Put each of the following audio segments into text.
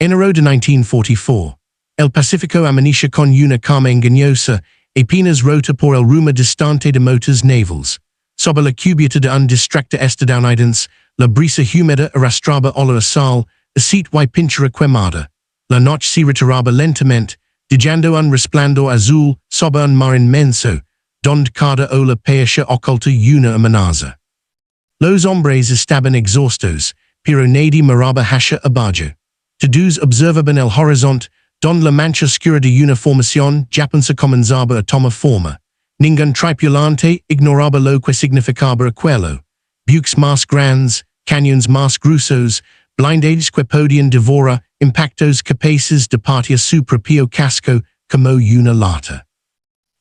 Enero de 1944. El Pacífico amanece con una calma engañosa, apenas rota por el rumor distante de motores navals. Sobre la cubierta de un distracto estadounidense, la brisa húmeda arrastraba olor a sal, aceite y pintura quemada. La noche se retiraba lentamente, dejando un resplandor azul sobre un mar inmenso, donde cada ola parecía oculta una amenaza. Los hombres estaban exhaustos, pero nadie miraba hacia abajo. Todos observaban el horizonte, donde la mancha oscura de una formación japonesa comenzaba a tomar forma. Ningún tripulante ignoraba lo que significaba aquello. Buques más grandes, cañones más gruesos, blindajes que podían devorar, impactos capaces de partir su propio casco como una lata.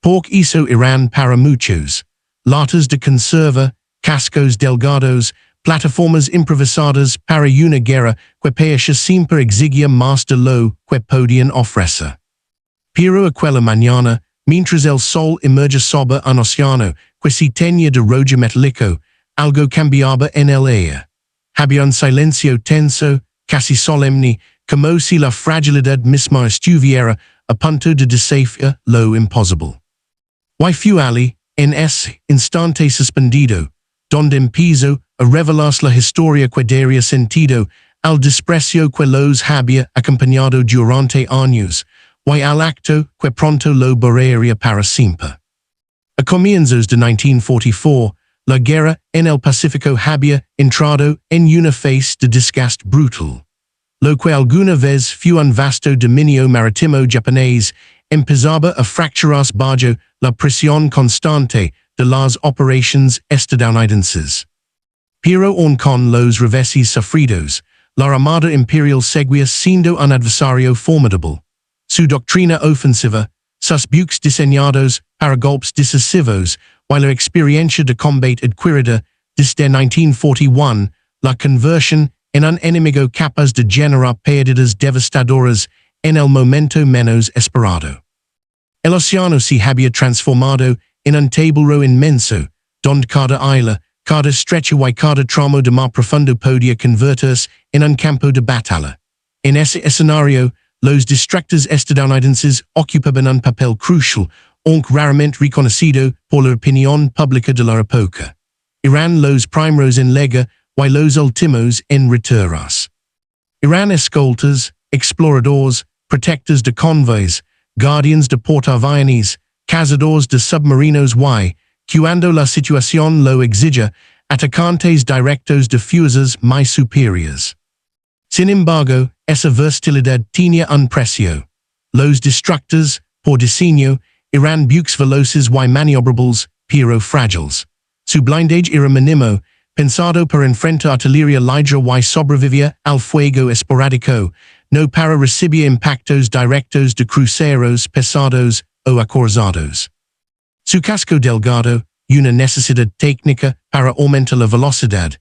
Por eso eran para muchos latas de conserva, cascos delgados, plataformas improvisadas para una guerra que parecía siempre exigia más de lo que podían ofrecer. Pero aquella mañana, mientras el sol emerge sobre un océano que se teñía de rojo metálico, algo cambiaba en el aire. Había un silencio tenso, casi solemne, como si la fragilidad misma estuviera a punto de desafiar lo imposible. Y fue allí, en ese instante suspendido, donde empezó a revelarse la historia que daría sentido al desprecio que los había acompañado durante años, y al acto que pronto lo borraría para siempre. A comienzos de 1944, la guerra en el Pacífico había entrado en una fase de desgaste brutal. Lo que alguna vez fue un vasto dominio marítimo japonés empezaba a fracturarse bajo la presión constante de las operaciones estadounidenses. Pero aun con los reveses sufridos, la Armada Imperial seguía siendo un adversario formidable. Su doctrina ofensiva, sus buques diseñados para golpes decisivos, y la experiencia de combate adquirida desde 1941, la conversión en un enemigo capaz de generar pérdidas devastadoras en el momento menos esperado. El océano se había transformado en un tablero inmenso, donde cada isla, cada estrecho y cada tramo de mar profundo podía convertirse en un campo de batalla. En ese escenario, los distractos estadounidenses ocupaban un papel crucial, aunque raramente reconocido por la opinión pública de la época. Eran los primeros en llegar y los últimos en retirarse. Eran escoltas, exploradores, protectores de convoys, guardians de portaaviones, cazadores de submarinos y, cuando la situación lo exigía, atacantes directos de fuerzas más superiores. Sin embargo, esa versatilidad tenía un precio. Los distractors, por diseño, eran buques veloces y maniobrables, pero frágiles. Su blindaje era mínimo, pensado para enfrentar artillería ligera y sobrevivir al fuego esporádico, no para recibir impactos directos de cruceros pesados o acorazados. Su casco delgado, una necesidad técnica para aumentar la velocidad,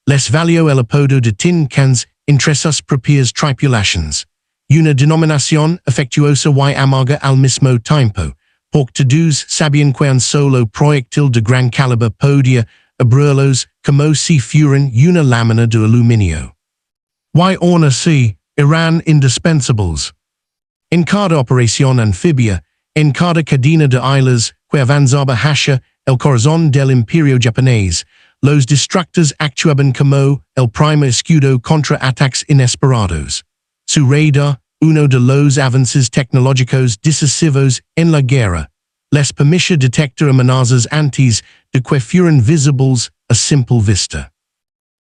les valió el apodo de tin cans entre sus propias tripulaciones, una denominación afectuosa y amarga al mismo tiempo, porque todos sabían que un solo proyectil de gran calibre podía abrirlos como si fueran una lámina de aluminio. Y aún así, eran indispensables. En cada operación anfibia, en cada cadena de islas que avanzaba hacia el corazón del imperio japonés, los distractors actuaban como el primer escudo contra ataques inesperados. Su radar, uno de los avances tecnológicos decisivos en la guerra, les permitía detectar amenazas antes de que fueran visibles a simple vista.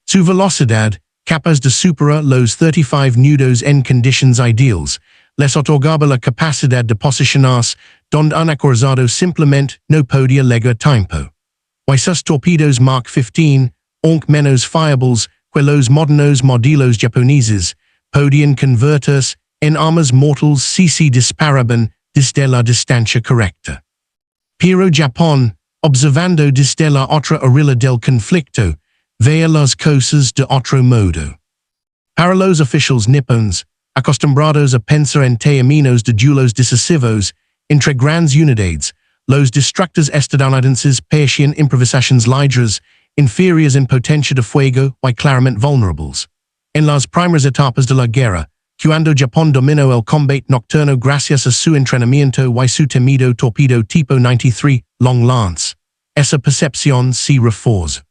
Su velocidad, capaz de superar los 35 nudos en condiciones ideales, les otorgaba la capacidad de posicionarse donde un acorazado simplemente no podía llegar tiempo. Y sus torpedos Mark 15, aunque menos fiables que los modernos modelos japoneses, podían convertirse en armas mortales si se disparaban desde la distancia correcta. Pero Japón, observando desde la otra orilla del conflicto, veía las cosas de otro modo. Para los oficiales nipones, acostumbrados a pensar en términos de duelos decisivos entre grandes unidades, los distractors estadounidenses parecían improvisaciones ligeras, inferiores en potencia de fuego y claramente vulnerables. En las primeras etapas de la guerra, Cuando Japón dominó el combate nocturno gracias a su entrenamiento y su temido torpedo tipo 93, Long Lance. Esa percepción se refuerza.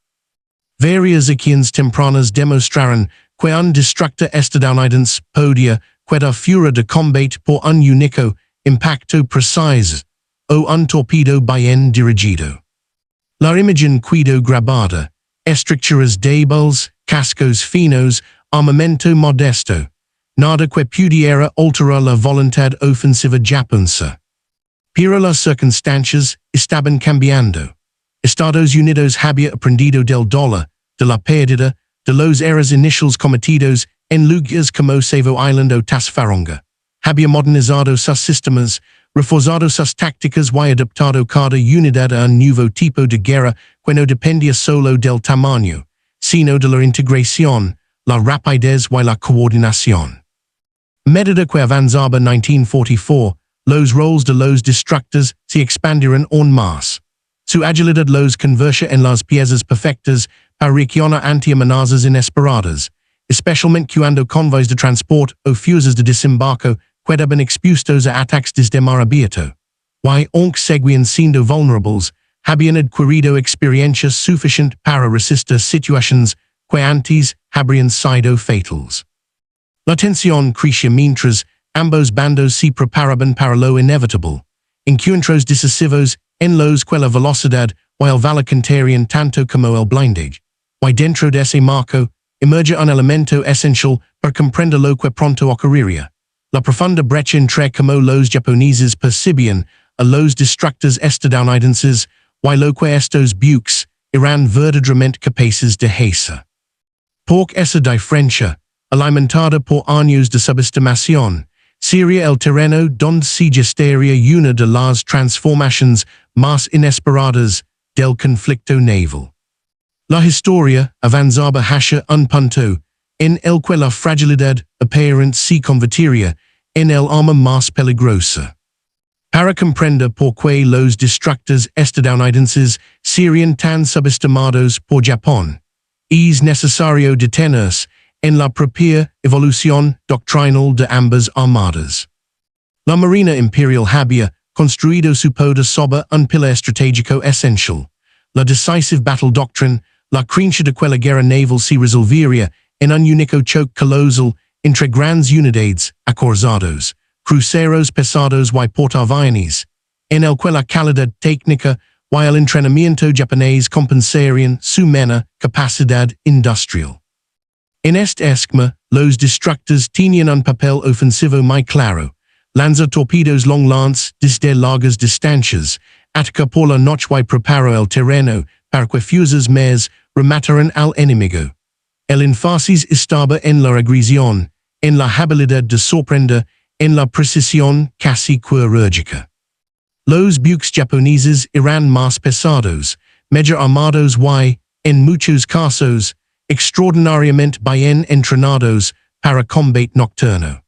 Varias acciones tempranas demostraron que un destructor estadounidense podía quedar fuera de combate por un único impacto preciso o un torpedo bien dirigido. La imagen quedó grabada, estructuras débiles, cascos finos, armamento modesto, nada que pudiera alterar la voluntad ofensiva japonesa. Pero las circunstancias estaban cambiando. Estados Unidos había aprendido del dolor, de la pérdida, de los errores iniciales cometidos en lugares como Savo Island o Tasfaronga. Había modernizado sus sistemas, reforzado sus tácticas y adaptado cada unidad a un nuevo tipo de guerra que no dependía solo del tamaño, sino de la integración, la rapidez y la coordinación. A medida que avanzaba 1944, los roles de los destructors se expandieron aún más. Su agilidad los convertía en las piezas perfectas para reaccionar ante amenazas inesperadas, especialmente cuando convoys de transporte o fuerzas de desembarco quedaban expuestos a ataques desde mar abierto. Y aunque seguían siendo vulnerables, habían adquirido experiencia suficiente para resistir situaciones que antes habrían sido fatales. La tensión crecía mientras ambos bandos se preparaban para lo inevitable, encuentros decisivos en los que la velocidad y el valor contarían tanto como el blindaje. Y dentro de ese marco, emerge un elemento esencial para comprender lo que pronto ocurriría. La profunda brecha entre como los japoneses percibían a los destructors estadounidenses y lo que estos buques eran verdaderamente capaces de hacer. Porque esa diferencia, alimentada por años de subestimación, sería el terreno donde se gestaría una de las transformaciones más inesperadas del conflicto naval. La historia avanzaba hacia un punto en el que la fragilidad apparente se convertiría en el arma más peligrosa. Para comprender por qué los destructors estadounidenses serían tan subestimados por Japón, es necesario detenerse en la propia evolución doctrinal de ambas armadas. La Marina Imperial había construido su poder sobre un pilar estratégico esencial. La Decisive Battle Doctrine, la creencia de que la guerra naval se resolvería en un único choque colosal entre grandes unidades, acorzados, cruceros pesados y portaaviones, en el que la calidad técnica y el entrenamiento japonés compensarían su menor capacidad industrial. En este esquema, los destructors tenían un papel ofensivo muy claro, lanza torpedos long lance desde largas distancias, ataca por la noche y prepara el terreno para que fuerzas más remataran al enemigo. El énfasis estaba en la agresión, en la habilidad de sorprender, en la precisión casi quirúrgica. Los buques japoneses eran más pesados, mejor armados y, en muchos casos, extraordinariamente bien entrenados para combate nocturno.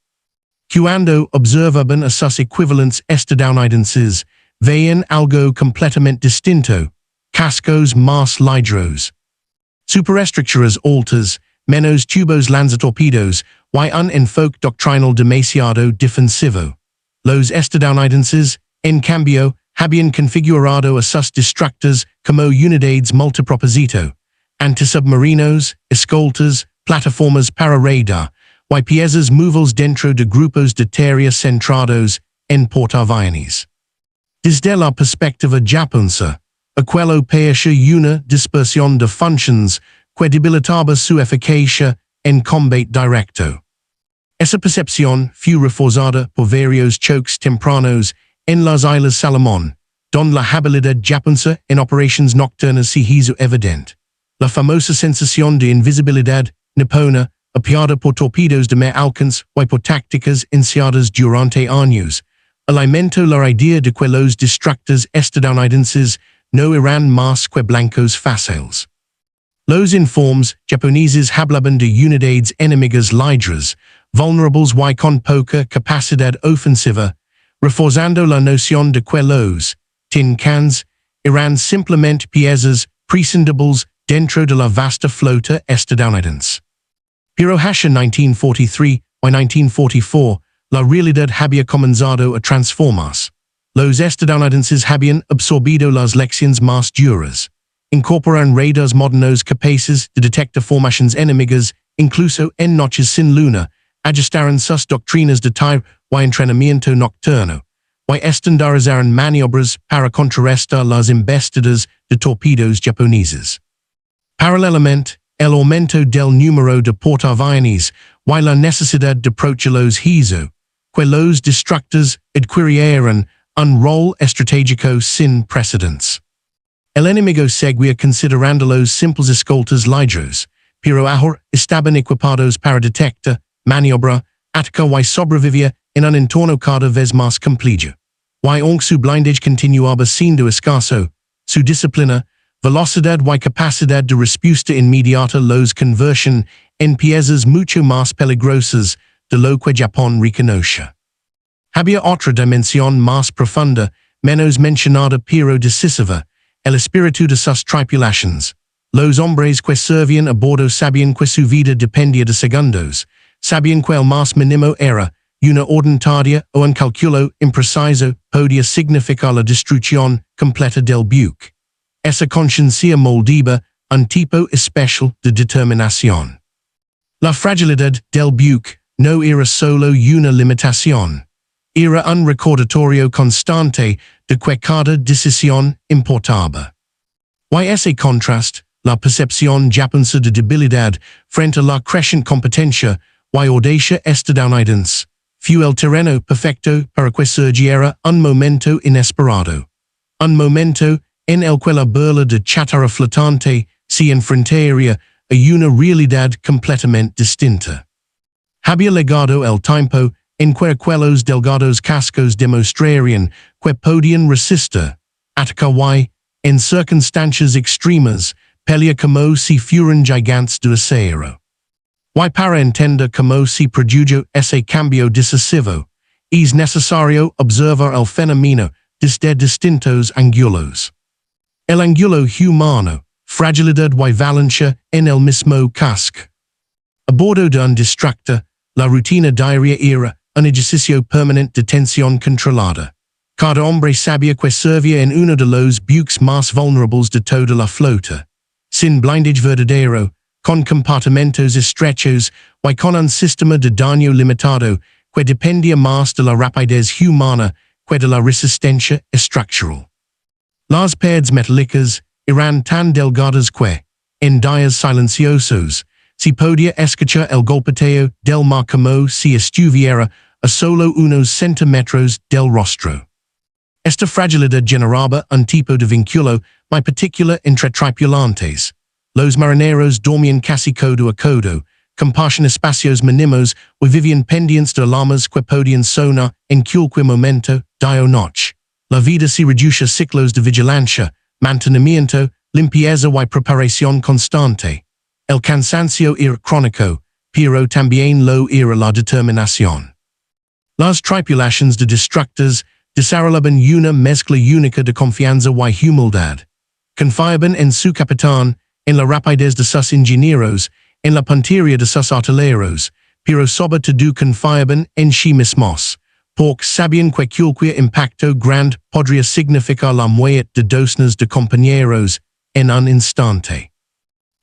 Cuando observaban a sus equivalentes estadounidenses, veían algo completamente distinto, cascos más ligeros, superestructuras altas, menos tubos lanzatorpedos y un enfoque doctrinal demasiado defensivo. Los estadounidenses, en cambio, habían configurado a sus destructors como unidades multipropósito, antisubmarinos, escoltas, plataformas para radar, y piezas móviles dentro de grupos de tarea centrados en portaaviones. Desde la perspectiva japonesa, aquello parecía una dispersión de funciones que debilitaba su eficacia en combate directo. Esa percepción fue reforzada por varios choques tempranos en las Islas Salomón, donde la habilidad japonesa en operaciones nocturnas se hizo evidente. La famosa sensación de invisibilidad nipona, apiada por torpedos de medio alcance y por tácticas iniciadas durante años, alimentó la idea de que los destructors estadounidenses no eran más que blancos fáciles. Los informes japoneses hablaban de unidades enemigas ligeras, vulnerables y con poca capacidad ofensiva, reforzando la noción de que los tin cans eran simplemente piezas prescindibles dentro de la vasta flota estadounidense. Pero hacia 1943, y 1944, la realidad había comenzado a transformarse. Los estadounidenses habían absorbido las lecciones más duras. Incorporaron radars modernos capaces de detectar formaciones enemigas, incluso en noches sin luna, ajustaron sus doctrinas de tiro y entrenamiento nocturno, y estandarizaron maniobras para contrarrestar las embestidas de torpedos japoneses. Paralelamente, el aumento del número de portaaviones y la necesidad de protegerlos hizo que los destructores adquirieran un rol estratégico sin precedentes. El enemigo seguía considerándolos simples escoltas ligeros, pero ahora estaban equipados para detectar, maniobrar, atacar y sobrevivir en un entorno cada vez más complejo. Y aunque su blindage continuaba siendo escaso, su disciplina, velocidad y capacidad de respuesta inmediata los convirtieron en piezas mucho más peligrosas de lo que Japón reconoce. Había otra dimensión más profunda, menos mencionada pero decisiva, el espíritu de sus tripulaciones. Los hombres que servían a bordo sabían que su vida dependía de segundos, sabían que el más mínimo era una orden tardía o un cálculo impreciso podía significar la destrucción completa del buque. Esa conciencia moldaba un tipo especial de determinación. La fragilidad del buque no era solo una limitación. Era un recordatorio constante de que cada decisión importaba. Y ese contraste, la percepción japonesa de debilidad frente a la creciente competencia y audacia estadounidense, fue el terreno perfecto para que surgiera un momento inesperado. Un momento en el que la burla de chatarra flotante se enfrentaría a una realidad completamente distinta. Había llegado el tiempo en que aquellos delgados cascos demostrarían que podían resistir, atacar y, en circunstancias extremas, pelear como si fueran gigantes de acero. Y para entender cómo se produjo ese cambio decisivo, es necesario observar el fenómeno desde distintos ángulos. El ángulo humano, fragilidad y valencia en el mismo casco. A bordo de un destructor, la rutina diaria era un ejercicio permanente de tensión controlada. Cada hombre sabía que servía en uno de los buques más vulnerables de toda la flota. Sin blindage verdadero, con compartimentos estrechos y con un sistema de daño limitado que dependía más de la rapidez humana que de la resistencia estructural. Las paredes metálicas eran tan delgadas que, en días silenciosos, se podía escuchar el golpeteo del mar como si estuviera a solo unos centímetros del rostro. Esta fragilidad generaba un tipo de vínculo muy particular entre tripulantes. Los marineros dormían casi codo a codo, compartían espacios mínimos y vivían pendientes de alarmas que podían sonar en cualquier momento, día o noche. La vida se reducía a ciclos de vigilancia, mantenimiento, limpieza y preparación constante. El cansancio era crónico, pero también lo era la determinación. Las tripulaciones de destructores desarrollaban una mezcla única de confianza y humildad. Confiaban en su capitán, en la rapidez de sus ingenieros, en la puntería de sus artilleros, pero sobre todo confiaban en sí mismos, porque sabían que cualquier impacto grande podría significar la muerte de docenas de compañeros en un instante.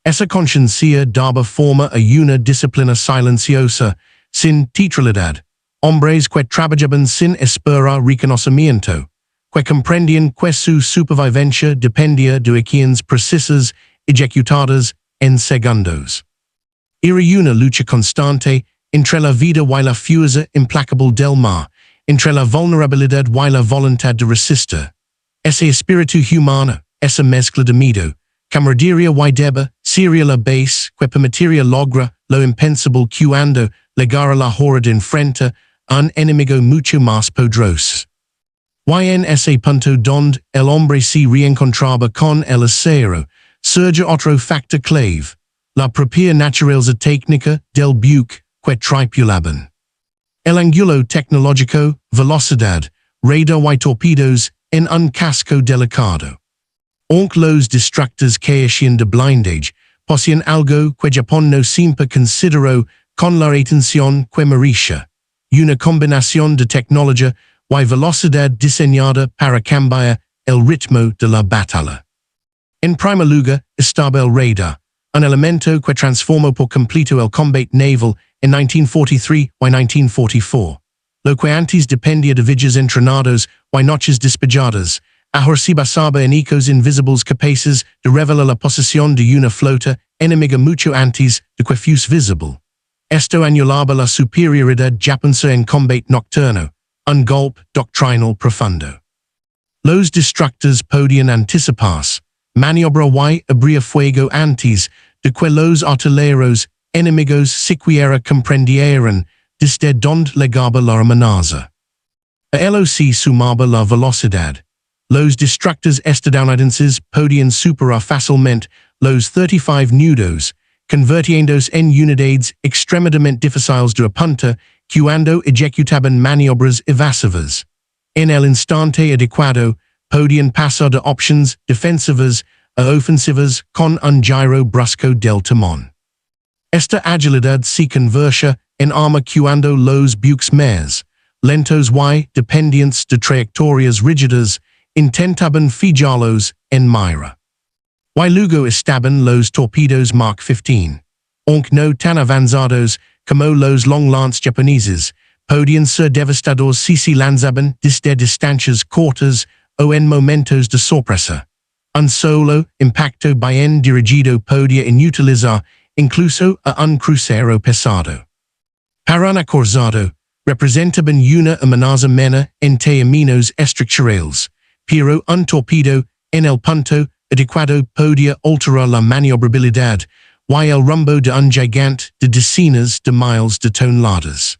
Esa conciencia daba forma a una disciplina silenciosa, sin titularidad, hombres que trabajaban sin esperar reconocimiento, que comprendían que su supervivencia dependía de acciones precisas ejecutadas en segundos. Era una lucha constante entre la vida y la fuerza implacable del mar, entre la vulnerabilidad y la voluntad de resistir. Ese espíritu humano, esa mezcla de miedo, camaradería y deber, sería la base que permitiría lograr lo impensable cuando llegara la hora de enfrentar a un enemigo mucho más poderoso. Y en ese punto donde el hombre se reencontraba con el acero, surge otro factor clave, la propia naturaleza técnica del buque que tripulaban. El ángulo tecnológico, velocidad, radar y torpedos en un casco delicado. Aunque los destructores carecían de blindage, poseían algo que Japón no siempre consideró con la atención que merece, una combinación de tecnología y velocidad diseñada para cambiar el ritmo de la batalla. En primer lugar, estaba el radar, un elemento que transformó por completo el combate naval en 1943 y 1944. Lo que antes dependía de viajes entrenados y noches despejadas, ahora se basaba en ecos invisibles capaces de revelar la posición de una flota enemiga mucho antes de que fuese visible. Esto anulaba la superioridad japonesa en combate nocturno, un golpe doctrinal profundo. Los destructores podían anticiparse, maniobra y abrir fuego antes de que los artilleros enemigos siquiera comprendieran desde donde llegaba la amenaza. A ello se sumaba la velocidad. Los destructores estadounidenses podían superar fácilmente los 35 nudos, convirtiéndose en unidades extremadamente difíciles de apuntar cuando ejecutaban maniobras evasivas. En el instante adecuado, podían pasar de opciones defensivas a ofensivas con un giro brusco del timón. Esta agilidad se convertía en arma cuando los buques más lentos y dependientes de trayectorias rígidas intentaban fijarlos en mira. Y luego estaban los torpedos Mark 15, aunque no tan avanzados como los long lance japoneses, podían ser devastadores si se lanzaban desde distancias cortas o en momentos de sorpresa. Un solo impacto bien dirigido podía inutilizar incluso a un crucero pesado. Para un acorazado, representaban una amenaza menor en términos estructurales, pero un torpedo en el punto adecuado podía alterar la maniobrabilidad y el rumbo de un gigante de decenas de miles de toneladas.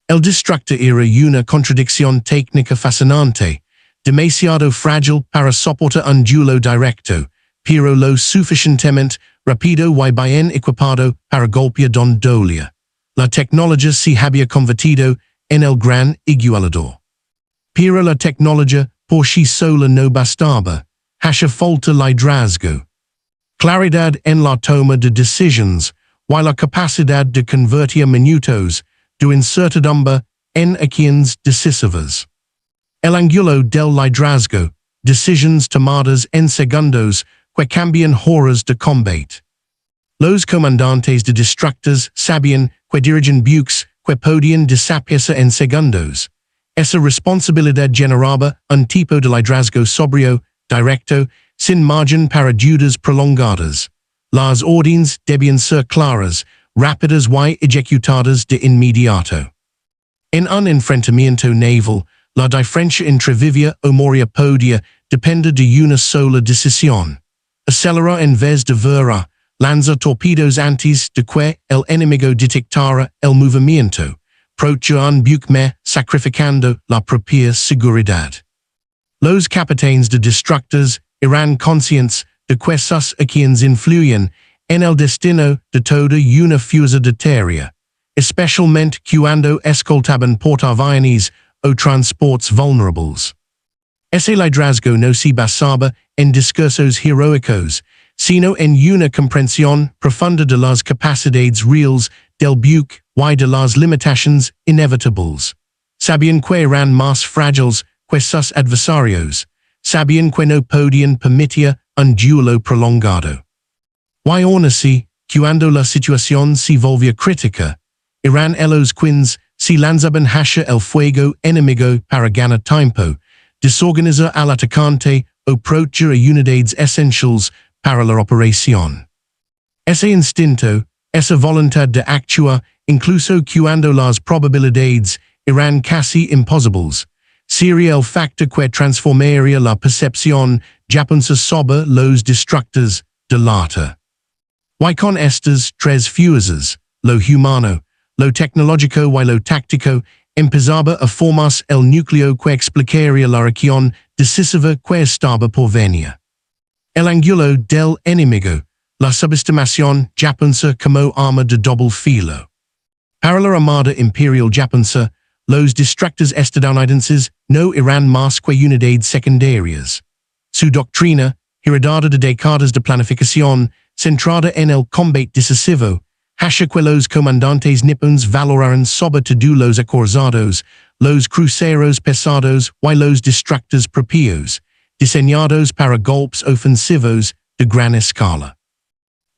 El destructor era una contradicción técnica fascinante, demasiado frágil para soportar un duelo directo, pero lo suficientemente rápido y bien equipado para golpear donde dolía. La tecnología se había convertido en el gran igualador. Pero la tecnología por sí sola no bastaba, hacía falta liderazgo, claridad en la toma de decisiones y la capacidad de convertir minutos de incertidumbre en acciones decisivas. El ángulo del liderazgo, decisiones tomadas en segundos que cambian horas de combate. Los comandantes de destructores sabían que dirigen buques que podían desaparecer en segundos. Esa responsabilidad generaba un tipo de liderazgo sobrio, directo, sin margen para dudas prolongadas. Las órdenes debían ser claras, rápidas y ejecutadas de inmediato. En un enfrentamiento naval, la diferencia entre vivir o morir podía depender de una sola decisión. Acelerar en vez de verar, lanzar torpedos antes de que el enemigo detectara el movimiento, proteger un buque sacrificando la propia seguridad. Los capitanes de destructores eran conscientes de que sus acciones influían en el destino de toda una fuerza de tierra, especialmente cuando escoltaban portaaviones o transportes vulnerables. Ese liderazgo no se basaba en discursos heroicos, sino en una comprensión profunda de las capacidades reales del buque y de las limitaciones inevitables. Sabían que eran más frágiles que sus adversarios, sabían que no podían permitir un duelo prolongado. Y aún así, cuando la situación se volvía crítica, eran ellos quienes se lanzaban hacia el fuego enemigo para ganar tiempo, desorganizar al atacante o proteger a unidades esenciales para la operación. Ese instinto, esa voluntad de actuar, incluso cuando las probabilidades eran casi imposibles, sería el factor que transformaría la percepción japonesa sobre los destructores de lata. Y con estas tres fuerzas, lo humano, lo tecnológico y lo táctico, empezaba a formarse el núcleo que explicaría la acción decisiva que estaba por venir. El ángulo del enemigo, la subestimación japonesa como arma de doble filo. Para la Armada Imperial Japonesa, los destructores estadounidenses no eran más que unidades secundarias. Su doctrina, heredada de décadas de planificación, centrada en el combate decisivo, Hasha que los comandantes nippons valoraron sobre todo los acorzados, los cruceros pesados y los distractores propios, diseñados para golpes ofensivos de gran escala.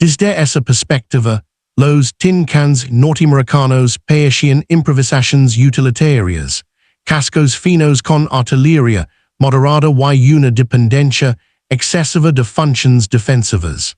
Desde esa perspectiva, los tin cans norteamericanos parecían improvisaciones utilitarias, cascos finos con artillería moderada y una dependencia excesiva de funciones defensivas.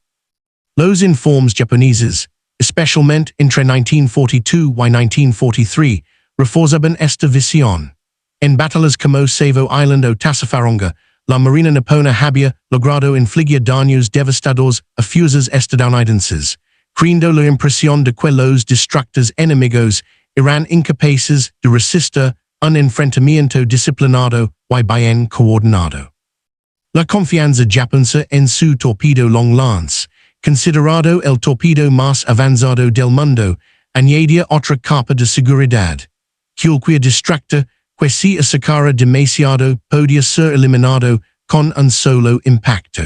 Los informes japoneses, especialmente entre 1942 y 1943, reforzaban esta visión. En batallas como Savo Island o Tasafaronga, la Marina nipona había logrado infligir daños devastadores a fuerzas estadounidenses, creando la impresión de que los destructores enemigos eran incapaces de resistir un enfrentamiento disciplinado y bien coordinado. La confianza japonesa en su torpedo long lance, considerado el torpedo más avanzado del mundo, añadía otra capa de seguridad. Cualquier distractor que se acercara demasiado podía ser eliminado con un solo impacto.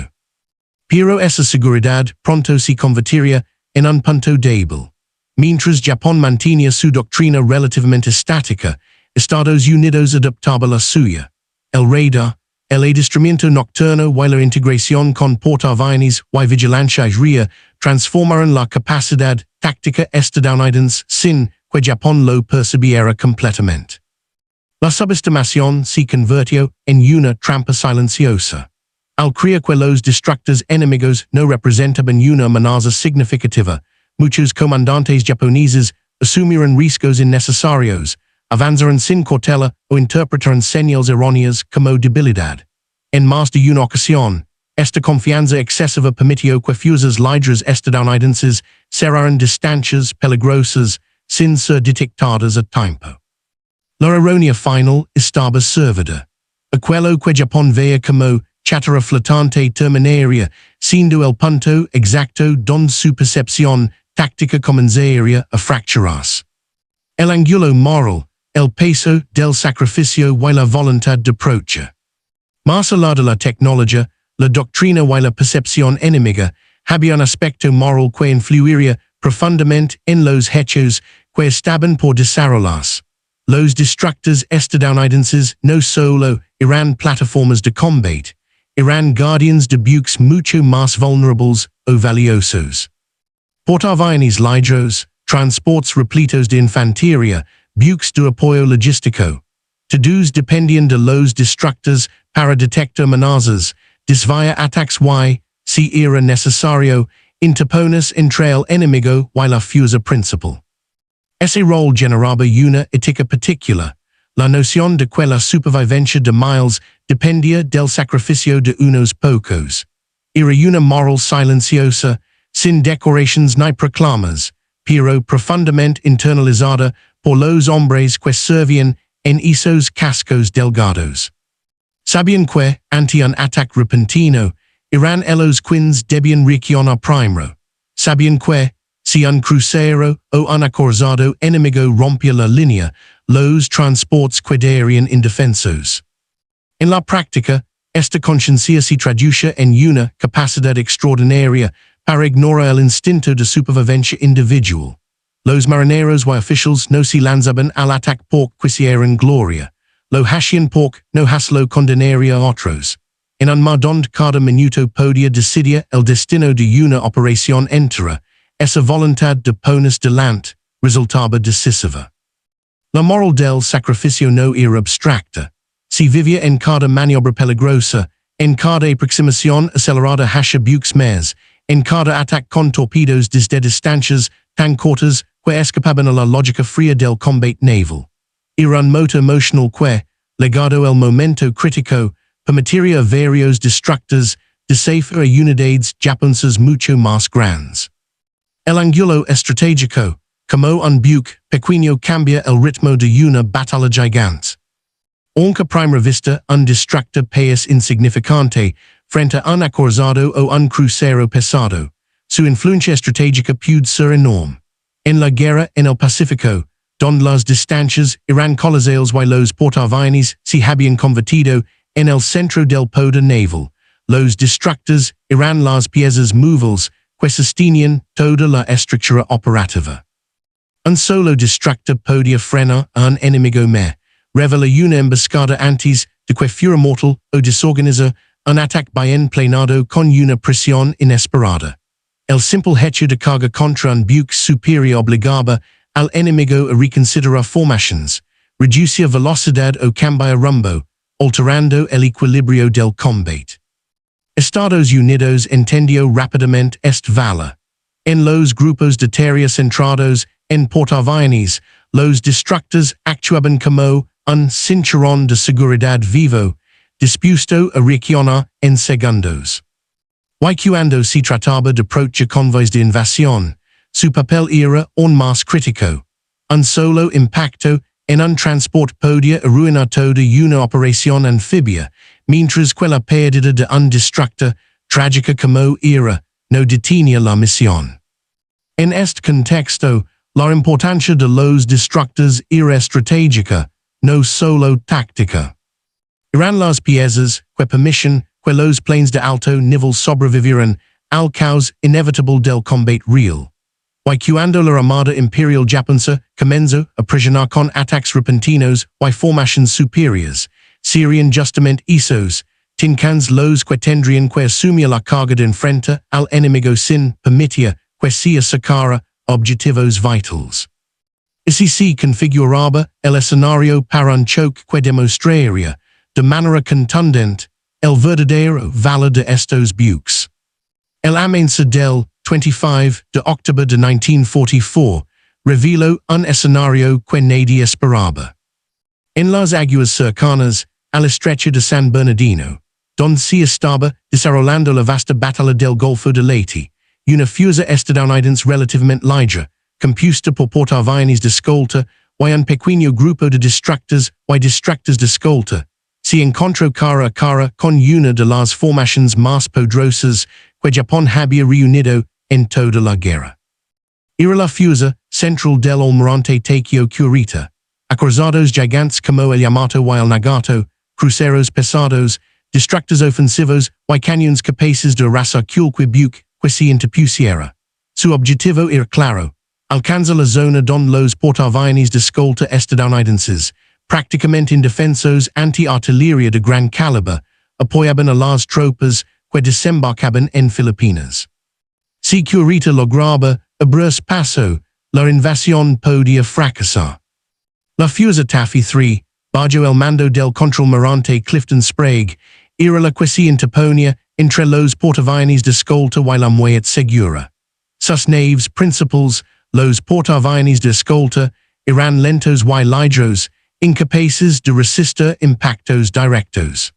Pero esa seguridad pronto se convertiría en un punto débil. Mientras Japón mantenía su doctrina relativamente estática, Estados Unidos adoptaba la suya. El radar, el adiestramiento nocturno y la integración con portaaviones y vigilancia aérea transformaron la capacidad táctica estadounidense sin que Japón lo percibiera completamente. La subestimación se convirtió en una trampa silenciosa. Al creer que los destructores enemigos no representaban una amenaza significativa, muchos comandantes japoneses asumieron riesgos innecesarios, avanzaron sin cautela o interpretaron señales erróneas como debilidad. En más de una ocasión, esta confianza excesiva permitió que fuerzas ligeras estadounidenses cerraran distancias peligrosas sin ser detectadas a tiempo. La ironía final estaba servida. Aquello que Japón veía como chatarra flotante terminaría siendo el punto exacto donde su percepción táctica comenzaría a fracturarse. El ángulo moral, el peso del sacrificio y la voluntad de procha. Más allá de la tecnología, la doctrina y la percepción enemiga había un aspecto moral que influiría profundamente en los hechos que estaban por desarrollarse. Los destructores estadounidenses no solo eran plataformas de combate, eran guardianes de buques mucho más vulnerables o valiosos. Portaaviones ligeros, transportes repletos de infantería, buques de apoyo logístico. Todos dependían de los destructores para detectar amenazas, desviar ataques y, si era necesario, interponerse entre el enemigo y la fuerza principal. Ese rol generaba una ética particular. La noción de que la supervivencia de miles dependía del sacrificio de unos pocos. Era una moral silenciosa, sin decoraciones ni proclamas, pero profundamente internalizada por los hombres que servían en esos cascos delgados. Sabían que, ante un ataque repentino, eran ellos quienes debían reaccionar primero. Sabían que, si un crucero o un acorazado enemigo rompía la línea, los transportes quedarían indefensos. En la práctica, esta conciencia se traducía en una capacidad extraordinaria para ignorar el instinto de supervivencia individual. Los marineros y oficiales no se lanzaban al ataque porque quisieran gloria. Lo hacían porque no lo condenaría a otros. En un mar donde cada minuto podía decidir el destino de una operación entera, esa voluntad de ponerse delante resultaba decisiva. La moral del sacrificio no era abstracta. Se vivía en cada maniobra peligrosa, en cada aproximación acelerada hacia buques más, en cada ataque con torpedos desde distancias tan cortas que escapaban a la lógica fría del combate naval. Era un motor emocional que, legado el momento crítico, permitiría a varios destructores deshacer a unidades japonesas mucho más grandes. El ángulo estratégico, como un buque pequeño cambia el ritmo de una batalla gigante. Aunque a primera vista un destructor parece insignificante frente a un acorazado o un crucero pesado, su influencia estratégica puede ser enorme. En la guerra en el Pacífico, donde las distancias eran colosales y los portaaviones se habían convertido en el centro del poder naval, los destructores eran las piezas móviles que sostienen toda la estructura operativa. Un solo distractor podía frenar a un enemigo me, revela una emboscada antes de que fuera mortal o desorganiza un ataque bien planeado con una presión inesperada. El simple hecho de carga contra un buque superior obligaba al enemigo a reconsiderar formaciones, reducir velocidad o cambiar rumbo, alterando el equilibrio del combate. Estados Unidos entendió rápidamente esta vala. En los grupos de tierra centrados en portaaviones, los distractors actuaban como un cinturón de seguridad vivo, dispuesto a reaccionar en segundos. Y cuando se trataba de proteger convoys de invasión, su papel era aún más crítico. Un solo impacto en un transport podía arruinar toda una operación anfibia, mientras que la pérdida de un distractor, trágica como era, no detenía la misión. En este contexto, la importancia de los distractors era estratégica, no solo táctica. Eran las piezas que permitían que los planes de alto nivel sobrevivieran al caos inevitable del combate real. Y cuando la Armada Imperial Japonesa comenzó a presionar con ataques repentinos y formaciones superiores, serían justamente esos, tincans los que tendrían que asumir la carga de enfrente al enemigo sin permitir que se sacara objetivos vitales. Así se configuraba el escenario para un choque que demostraría, de manera contundente, el verdadero valor de estos buques. El amenaza del 25 de octubre de 1944 reveló un escenario que nadie esperaba. En las aguas cercanas al estrecho de San Bernardino, donde se estaba desarrollando la vasta batalla del Golfo de Leyte, una fuerza estadounidense relativamente ligera, compuesta por portaaviones de escolta y un pequeño grupo de distractors de escolta, se encontró cara a cara con una de las formaciones más poderosas que Japón había reunido en toda la guerra. Era la fuerza central del almirante Takeo Kurita, acorazados gigantes como el Yamato y el Nagato, cruceros pesados, distractors ofensivos y cañones capaces de arrasar cualquier buque que se interpusiera. Su objetivo era claro, alcanzar la zona donde los portaaviones de escolta estadounidenses, prácticamente indefensos ante artillería de gran calibre, apoyaban a las tropas que desembarcaban en Filipinas. Si Kurita lograba abrirse paso, la invasión podía fracasar. La fuerza Taffy 3, bajo el mando del contraalmirante Clifton Sprague, era la que se interponía entre los portaaviones de escolta y la muerte segura. Sus naves principales, los portaaviones de escolta, eran lentos y ligeros, incapaces de resistir impactos directos.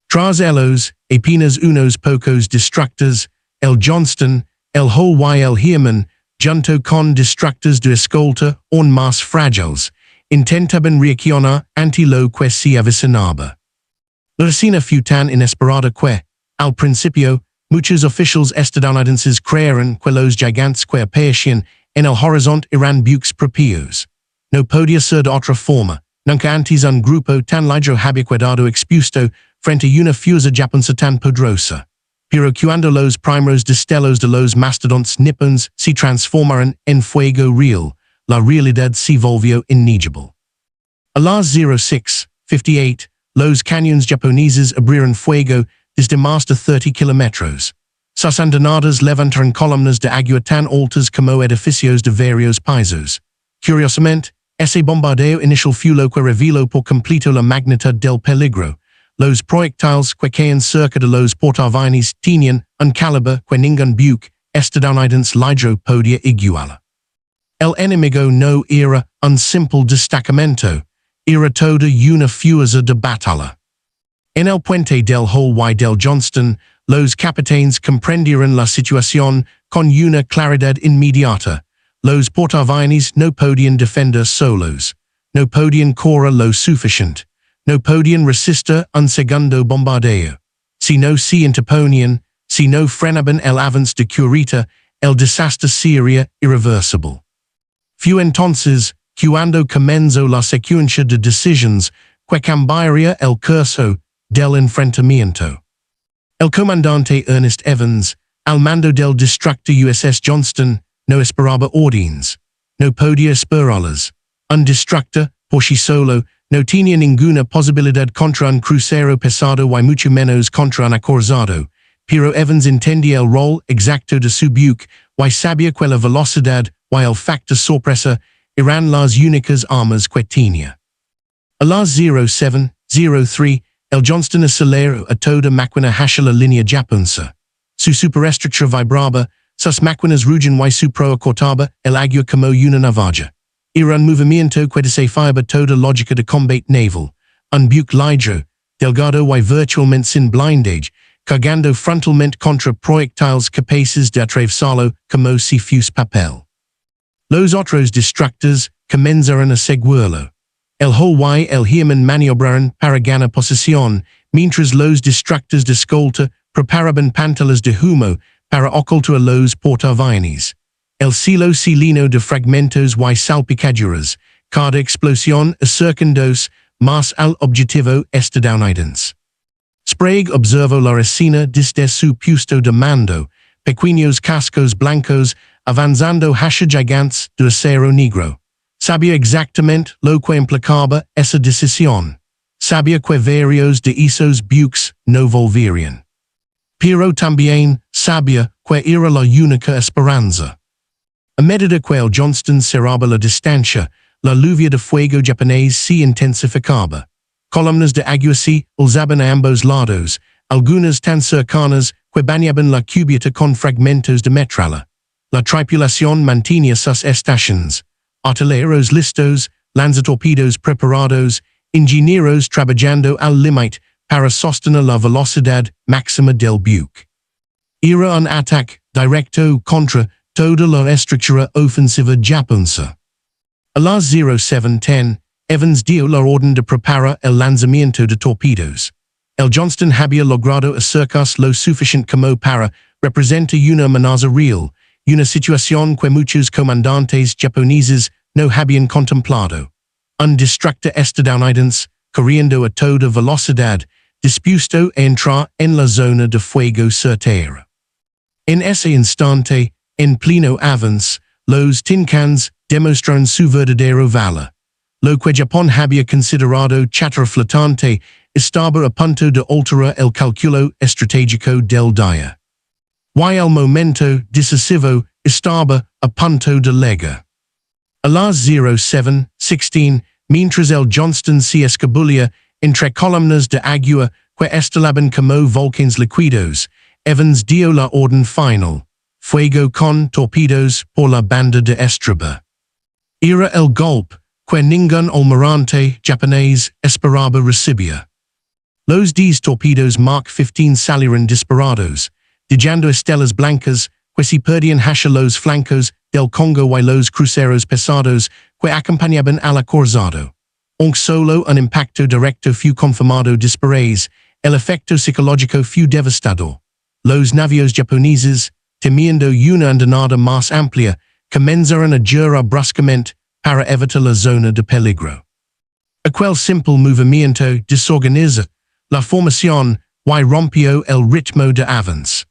Tras ellos, apenas unos pocos distractors, el Johnston, el Hull y el Heermann, junto con distractors de escolta aún más frágiles, intentaban reaccionar ante lo que se avicinaba. La escena fue tan inesperada que, al principio, muchos oficiales estadounidenses creyeron que los gigantes que aparecían en el horizonte eran buques propios. No podía ser de otra forma. Nunca antes un grupo tan ligero había quedado expuesto frente a una fuerza japonesa tan poderosa. Pero cuando los primeros destellos de los mastodontes nipones se transformaron en fuego real, la realidad se volvió innegable. A las 06:58, los cañones japoneses abrieron fuego desde más de 30 kilómetros. Sus andenadas levantaron columnas de agua tan altas como edificios de varios pisos. Curiosamente, ese bombardeo inicial fue lo que reveló por completo la magnitud del peligro. Los proyectiles que caían cerca de los portaaviones tenían un calibre que ningún buque estadounidense ligero podía igualar. El enemigo no era un simple destacamento, era toda una fuerza de batalla. En el puente del Hull y del Johnston, los capitanes comprendieron la situación con una claridad inmediata. Los portaaviones no podían defender solos, no podían correr lo suficiente, no podían resistir un segundo bombardeo. Si no se interponían, si no frenaban el avance de Kurita, el desastre sería irreversible. Fue entonces, cuando comenzó la secuencia de decisiones, que cambiaría el curso del enfrentamiento. El comandante Ernest Evans, al mando del destructor USS Johnston, no esperaba ordines, no podía esperarlas. Un destructor, por sí solo, no tenía ninguna posibilidad contra un crucero pesado y mucho menos contra un acorazado, pero Evans entendía el rol exacto de su buque, y sabía que la velocidad y el factor sorpresa eran las únicas armas que tenía. A las 07:03, el Johnston aceleró a toda máquina hacia la línea japonesa. Su superestructura vibraba, sus máquinas rugen y su proa cortaba el agua como una navaja. Era un movimiento que desafiaba toda lógica de combate naval, un buque ligero, delgado y virtualmente sin blindage, cargando frontalmente contra proyectiles capaces de atravesarlo como si fuese papel. Los otros destructores comenzaron a seguirlo. El Hull y el Heermann maniobraron para ganar posición, mientras los destructores de escolta preparaban pantallas de humo para ocultar a los portaaviones. El cielo se llenó de fragmentos y salpicaduras, cada explosión acercándose más al objetivo estadounidense. Sprague observó la escena desde su puesto de mando, pequeños cascos blancos avanzando hacia gigantes de acero negro. Sabía exactamente lo que implicaba esa decisión. Sabía que varios de esos buques no volverían. Pero también sabía que era la única esperanza. A medida que el Johnston cerraba la distancia, la lluvia de fuego japonés se intensificaba. Columnas de agua se alzaban a ambos lados, algunas tan cercanas que bañaban la cubierta con fragmentos de metralla. La tripulación mantenía sus estaciones. Artilleros listos, lanzatorpedos preparados, ingenieros trabajando al límite para sostener la velocidad máxima del buque. Era un ataque directo contra toda la estructura ofensiva japonesa. A las 07:10, Evans dio la orden de preparar el lanzamiento de torpedos. El Johnston había logrado acercarse lo suficiente como para representar una amenaza real, una situación que muchos comandantes japoneses no habían contemplado. Un destructor estadounidense, corriendo a toda velocidad, dispuesto a entrar en la zona de fuego certera. En ese instante, en pleno avance, los tincans demostraron su verdadero valor. Lo que Japón había considerado chatarra flotante estaba a punto de alterar el cálculo estratégico del día. Y el momento decisivo estaba a punto de llegar. A las 07:16, mientras el Johnston se escabullía entre columnas de agua que estalaban como volcanes líquidos, Evans dio la orden final: fuego con torpedos por la banda de estribor. Era el golpe que ningún almirante japonés esperaba recibir. Los 10 torpedos Mark 15 salieron disparados, dejando estelas blancas que se perdían hacia los flancos del Congo y los cruceros pesados que acompañaban al acorazado. Aunque solo un impacto directo fue confirmado después, el efecto psicológico fue devastador. Los navíos japoneses, temiendo una andanada más amplia, comenzaron a girar bruscamente para evitar la zona de peligro. Aquel simple movimiento desorganizó la formación y rompió el ritmo de avance.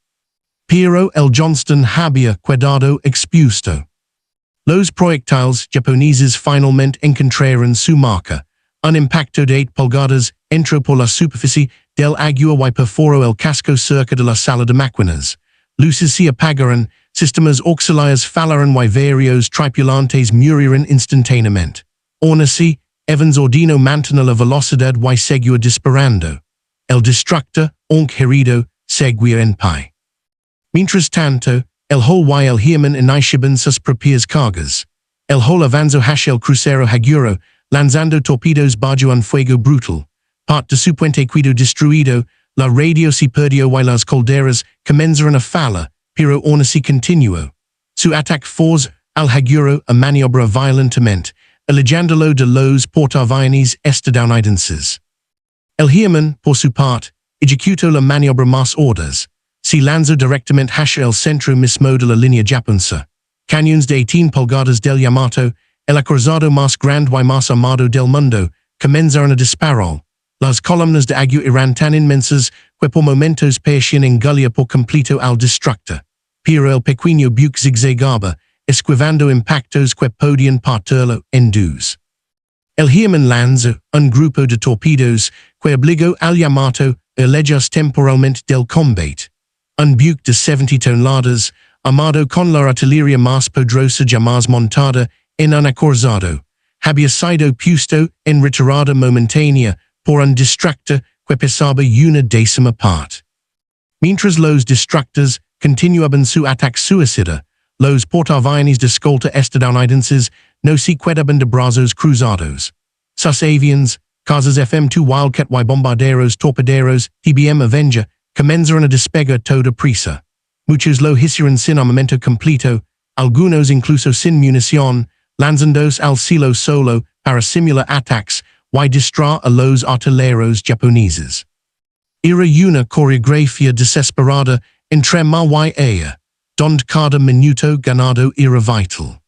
Pero el Johnston había quedado expuesto. Los proyectiles japoneses finalmente encontraron su marca. Un impacto de 8 pulgadas entró por la superficie del agua y perforó el casco cerca de la sala de máquinas. Luces se apagaron, sistemas auxiliares fallaron y varios tripulantes murieron instantáneamente. Aún así, Evans ordenó mantener la velocidad y seguir disparando. El destructor, aunque herido, seguía en pie. Mientras tanto, el Hull y el Heermann iniciaban sus propias cargas. El Hull avanzó hacia el crucero Haguro, lanzando torpedos bajo un fuego brutal. Parte de su puente quedó destruido, la radio se perdió y las calderas comenzaron a fallar, pero aún así continuó. Su ataque forzó al Haguro a maniobrar violentamente, alejándolo de los portaaviones estadounidenses. El Heermann, por su parte, ejecutó la maniobra más ordaz. Se lanzó directamente hacia el centro mismo de la línea japonesa. Cañones de 18 pulgadas del Yamato, el acorazado más grande y más armado del mundo, comenzaron a disparar. Las columnas de agua eran tan inmensas que por momentos parecían engullir por completo al destructor, pero el pequeño buque zigzagaba, esquivando impactos que podían partirlo en dos. El German lanzó un grupo de torpedos que obligó al Yamato a alejarse temporalmente del combate. Un buque de 70 toneladas, armado con la artillería más poderosa jamás montada en un acorazado, había sido puesto en retirada momentánea por un destructor que pesaba una décima parte. Mientras los destructors continuaban su ataque suicida, los portaaviones de escolta estadounidenses no se quedaban de brazos cruzados. Sus avions, casas FM2 Wildcat y bombarderos torpederos TBM Avenger comenzaron a despegar toda prisa. Muchos lo hicieron sin armamento completo, algunos incluso sin munición, lanzándose al cielo solo para simular ataques y distraer a los artilleros japoneses. Era una coreografía desesperada entre mar y aire, donde cada minuto ganado era vital.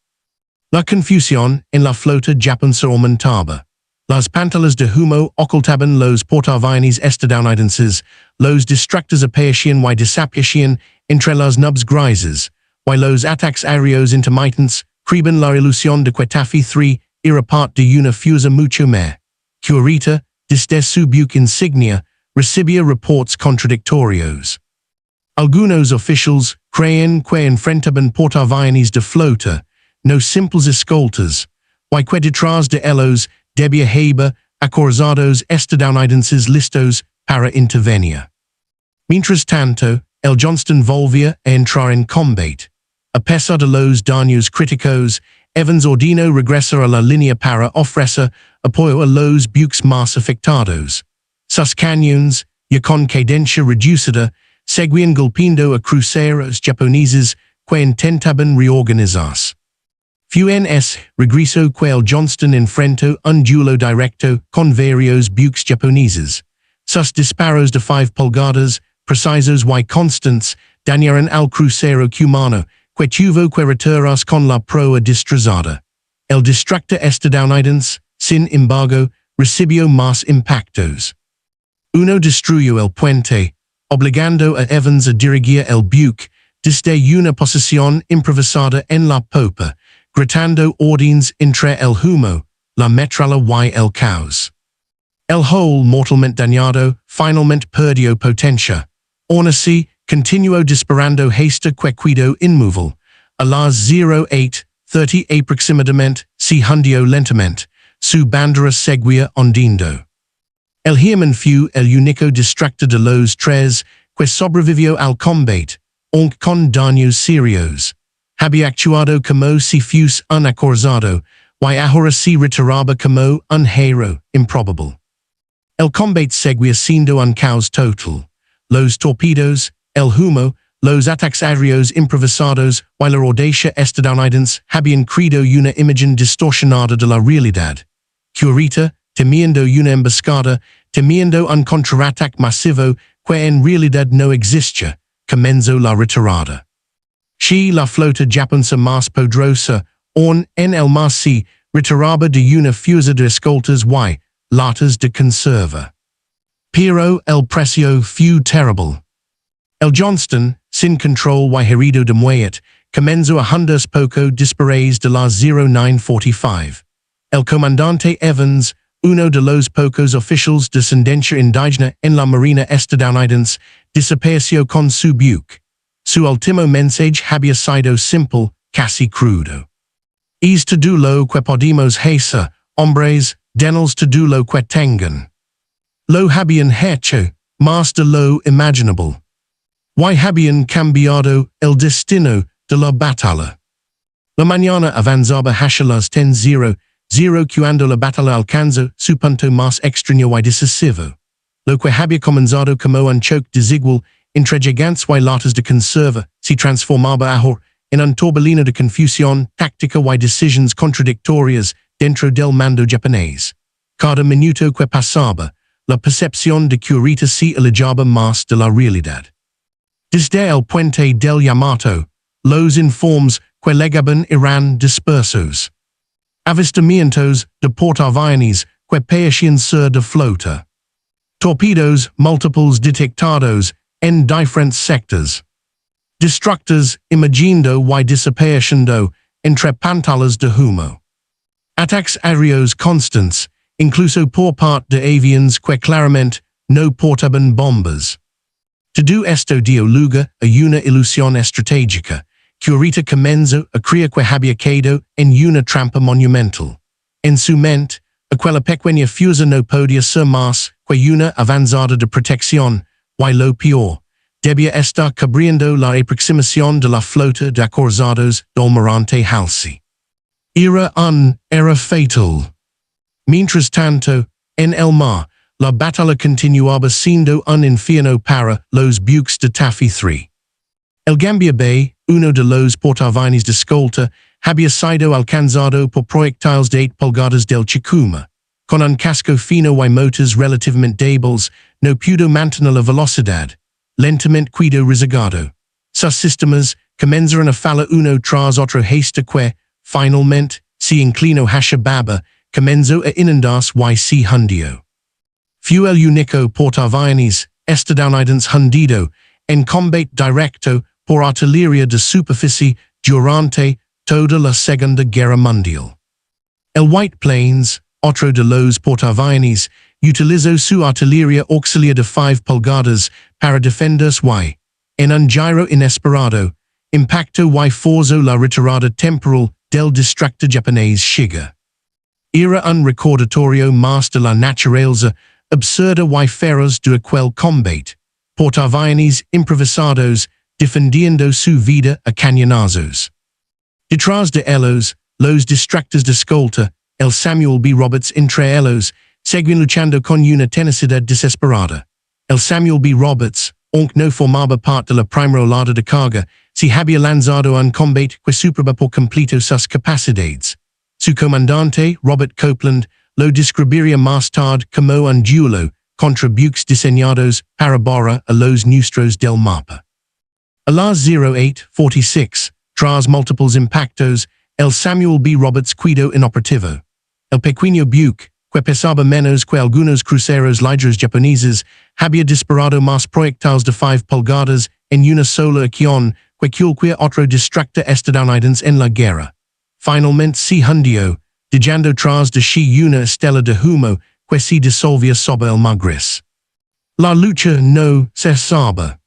La confusión en la flota japonesa aumentaba. Las pantallas de humo ocultaban los portaaviones estadounidenses, los destructors aparecían y desaparecían entre las nubes grises, y los ataques aéreos intermitentes creaban la ilusión de que Taffy 3 era parte de una fuerza mucho más. Curita, desde su buque insignia, recibía reports contradictorios. Algunos oficiales creían que enfrentaban portaaviones de flota, no simples escoltas, y que detrás de ellos debía haber acorazados estadounidenses listos para intervenir. Mientras tanto, el Johnston volvía a entrar en combate. A pesar de los daños críticos, Evans ordenó regresar a la línea para ofrecer apoyo a los buques más afectados. Sus cañones, ya con cadencia reducida, seguían golpeando a cruceros japoneses que intentaban reorganizarse. Fue en ese regreso que el Johnston enfrentó un duelo directo con varios buques japoneses. Sus disparos de 5 pulgadas, precisos y constantes, dañaron al crucero cubano, que tuvo que retirarse con la proa destrozada. El destructor estadounidense, sin embargo, recibió más impactos. Uno destruyó el puente, obligando a Evans a dirigir el buque desde una posición improvisada en la popa, gritando órdenes entre el humo, la metralla y el caos. El hull mortalmente dañado finalmente perdió potencia. Aún así, continuó disparando hasta que quedó inmóvil. A las 08:30 aproximadamente, se hundió lentamente. Su bandera seguía hundiendo. El German fue el único destructor de los tres que sobrevivió al combate, aunque con daños serios. Había actuado como si fuese un acorazado, y ahora se retiraba como un héroe improbable. El combate seguía siendo un caos total. Los torpedos, el humo, los ataques aéreos improvisados y la audacia estadounidense habían creado una imagen distorsionada de la realidad. Curita, temiendo una emboscada, temiendo un contraataque masivo que en realidad no existía, comenzó la retirada. Si la flota japonesa más poderosa, aún en el mar se retiraba de una fuerza de escoltas y latas de conserva. Pero el precio fue terrible. El Johnston, sin control y herido de muerte, comenzó a hundirse poco después de las 09:45. El comandante Evans, uno de los pocos oficiales de ascendencia indígena en la marina estadounidense, desapareció con su buque. Su último mensaje había sido simple, casi crudo. Es todo lo que podemos hacer, hombres, denos todo lo que tengan. Lo habían hecho, más de lo imaginable. Y habían cambiado el destino de la batalla. La mañana avanzaba hacia las 10:00 cuando la batalla alcanzó su punto más extraño y decisivo. Lo que había comenzado como un choque desigual entre gigantes y latas de conserva se transformaba ahora en un torbellino de confusión táctica y decisiones contradictorias dentro del mando japonés. Cada minuto que pasaba, la percepción de Kurita se alejaba más de la realidad. Desde el puente del Yamato, los informes que llegaban eran dispersos. Avistamientos de portaaviones que parecían ser de flota. Torpedoes, multiples detectados, en diferentes sectors. Destructors, imaginando y desapareciendo entre pantallas de humo. Ataques aéreos constantes, incluso por parte de avions que claramente no portaban bombas. Todo esto dio lugar a una ilusión estratégica, que ahorita comenzó a creer que había quedado en una trampa monumental. En su mente, aquella pequeña fuerza no podía ser más que una avanzada de protección, y lo peor, debía estar cubriendo la aproximación de la flota de acorzados del almirante Halsey. Era fatal. Mientras tanto, en el mar, la batalla continuaba siendo un infierno para los buques de Taffy 3. El Gambia Bay, uno de los portaaviones de escolta, había sido alcanzado por proyectiles de 8 pulgadas del Chikuma. Con un casco fino y motores relativamente débiles, no pudo mantener la velocidad. Lentamente quedó rezagado. Sus sistemas comenzaron a fallar uno tras otro hasta que, finalmente, se inclinó hacia baba, comenzó a inundarse y se hundió. Fue el único portaaviones estadounidense hundido en combate directo por artillería de superficie durante toda la Segunda Guerra Mundial. El White Plains, otro de los portaaviones, utilizó su artillería auxiliar de 5 pulgadas para defenderse y, en un giro inesperado, impactó y forzó la retirada temporal del distracto japonés Shiga. Era un recordatorio más de la naturaleza absurda y feroz de aquel combate, portaaviones improvisados defendiendo su vida a cañonazos. Detrás de ellos, los distractos de escolta, el Samuel B. Roberts entre ellos, seguían luchando con una tenacidad desesperada. El Samuel B. Roberts, aunque no formaba parte de la primera olada de carga, se había lanzado a un combate que superaba por completo sus capacidades. Su comandante, Robert Copeland, lo describiría más tarde como un duelo contra buques diseñados para borrar a los nuestros del mapa. A las 08:46, tras múltiples impactos, el Samuel B. Roberts quedó inoperativo. El pequeño buque, que pesaba menos que algunos cruceros ligeros japoneses, había disparado más proyectiles de 5 pulgadas en una sola acción que cualquier otro distracto estadounidense en la guerra. Finalmente se hundió, dejando tras de sí una estela de humo que se disolvía sobre el mar gris. La lucha no cesaba.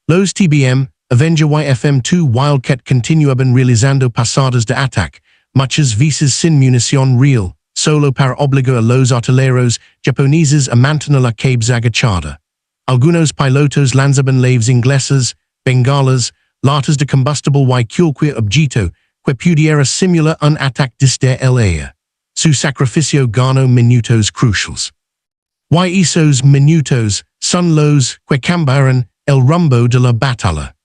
Los TBM, Avenger YFM-2 Wildcat continuaban realizando pasadas de ataque, muchas veces sin munición real, solo para obligar a los artilleros japoneses a mantener la cabeza agachada. Algunos pilotos lanzaban naves inglesas, bengalas, latas de combustible y cualquier objeto que pudiera simular un ataque desde el aire. Su sacrificio ganó minutos cruciales. Y esos minutos son los que cambiaron el rumbo de la batalla.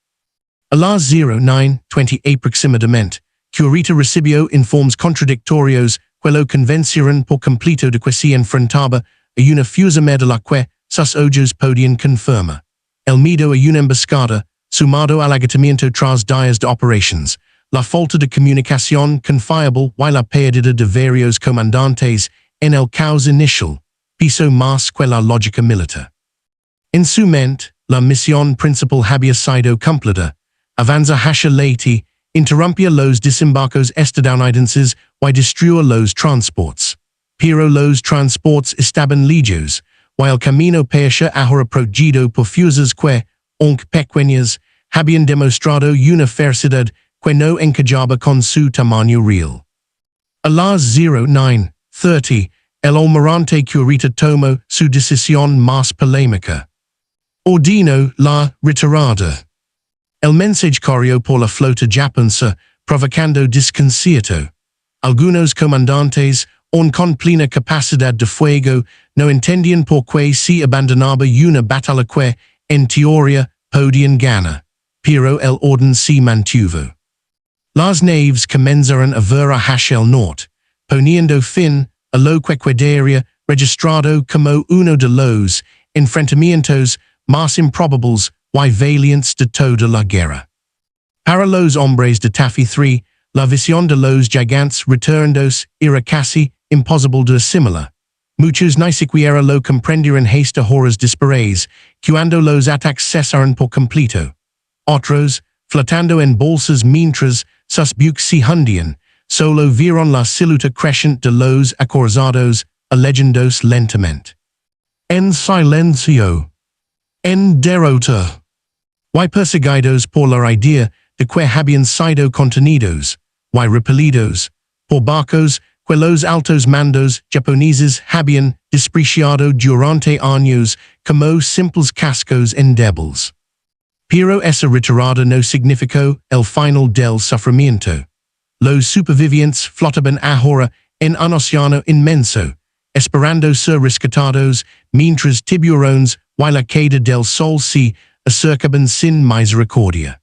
A las 09:20 aproximadamente, Curita recibió informes contradictorios que lo convencieron por completo de que se enfrentaba a una fuerza de la que sus ojos podían confirmar. El miedo a una emboscada, sumado al agotamiento tras días de operations, la falta de comunicación confiable y la pérdida de varios comandantes en el caos inicial, pesó más que la lógica militar. En su mente, la misión principal había sido cumplida. Avanza hacia Leyte, interrumpía los desembarcos estadounidenses y destruyó los transports. Pero los transports estaban lejos, y el camino parecía ahora protegido por fuerzas que, aunque pequeñas, habían demostrado una ferocidad que no encajaba con su tamaño real. A las 09:30, el almirante Curita tomó su decisión más polémica. Ordenó la retirada. El mensaje corrió por la flota japonesa, provocando desconcierto. Algunos comandantes, aun con plena capacidad de fuego, no entendían por qué se abandonaba una batalla que, en teoría, podían ganar. Pero el orden se mantuvo. Las naves comenzaron a ver hacia el norte, poniendo fin a lo que quedaría registrado como uno de los enfrentamientos más improbables y valientes de toda la guerra. Para los hombres de Taffy 3, la visión de los gigantes retornados era casi imposible de asimilar. Muchos ni siquiera lo comprendieron hasta horas después, cuando los ataques cesaron por completo. Otros, flotando en bolsas mientras sus buques se hundían, solo vieron la silueta creciente de los acorazados, alejándose lentamente. En silencio. En derrota. Y perseguidos por la idea de que habían sido contenidos, y repelidos, por barcos que los altos mandos japoneses habían despreciado durante años como simples cascos endebles. Pero esa retirada no significó el final del sufrimiento. Los supervivientes flotaban ahora en un océano inmenso, esperando ser rescatados mientras tiburones y la caída del sol se acercaban sin misericordia.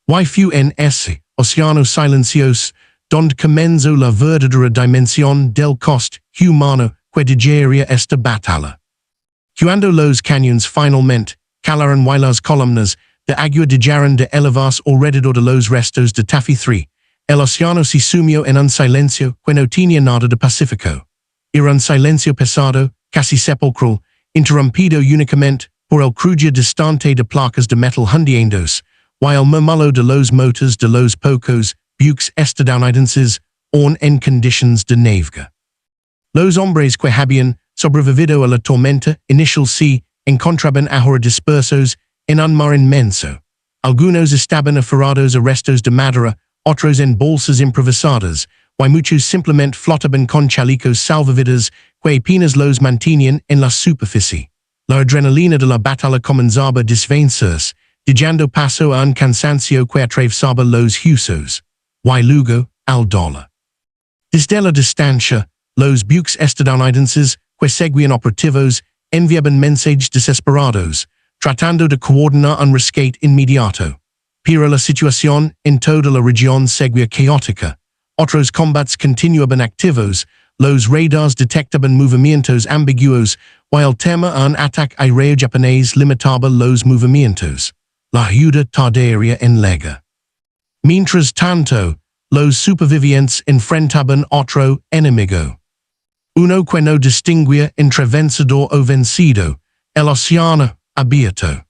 Y fue en ese océano silencioso donde comenzó la verdadera dimensión del coste humano que digería esta batalla. Cuando los cañones finalmente calaron y las columnas de agua dejaron de elevarse alrededor de los restos de Taffy 3, el océano se sumió en un silencio que no tenía nada de pacífico. Era un silencio pesado, casi sepulcral, interrumpido únicamente por el crujir distante de placas de metal hundiéndose, y el murmullo de los motores de los pocos buques estadounidenses aún en condiciones de navega. Los hombres que habían sobrevivido a la tormenta inicial se encontraban ahora dispersos en un mar inmenso. Algunos estaban aferrados a restos de madera, otros en bolsas improvisadas, y muchos simplemente flotaban con chalecos salvavidas que apenas los mantenían en la superficie. La adrenalina de la batalla comenzaba a desvanecerse, dando paso a un cansancio que atravesaba los huesos. Y luego, al dolor. Desde la distancia, los buques estadounidenses que seguían operativos enviaban mensajes desesperados, tratando de coordinar un rescate inmediato. Pero la situación en toda la región seguía caótica. Otros combates continuaban activos, los radars detectaban movimientos ambiguos, y el tema a un ataque aéreo japonés limitaba los movimientos. La ayuda tardaría en llegar. Mientras tanto, los supervivientes enfrentaban otro enemigo. Uno que no distinguía entre vencedor o vencido, el océano abierto.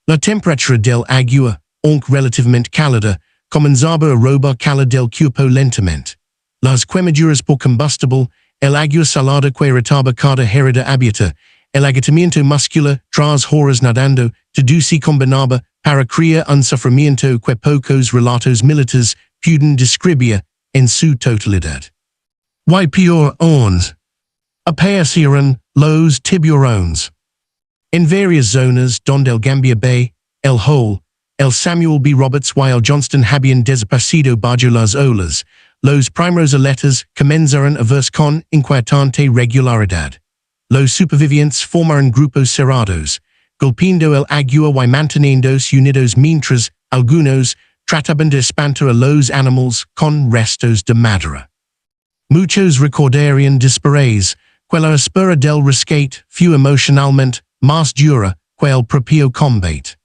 La temperatura del agua, aunque relativamente cálida, comenzaba a robar calor del cuerpo lentamente. Las quemaduras por combustible, el agua salada que irritaba cada herida abierta, el agotamiento muscular tras horas nadando, todo se combinaba para crear un sufrimiento que pocos relatos militares pueden describir en su totalidad. Y peor aún, aparecieron los tiburones. En varias zonas donde el Gambia Bay, el Hole, el Samuel B. Roberts y el Johnston habían desaparecido bajo las olas, los primeros aletas comenzaron a verse con inquietante regularidad. Los supervivientes formaron grupos cerrados, golpeando el agua y manteniéndose unidos mientras algunos trataban de espantar a los animales con restos de madera. Muchos recordarían después que la espera del rescate fue emocionalmente más dura que el propio combate.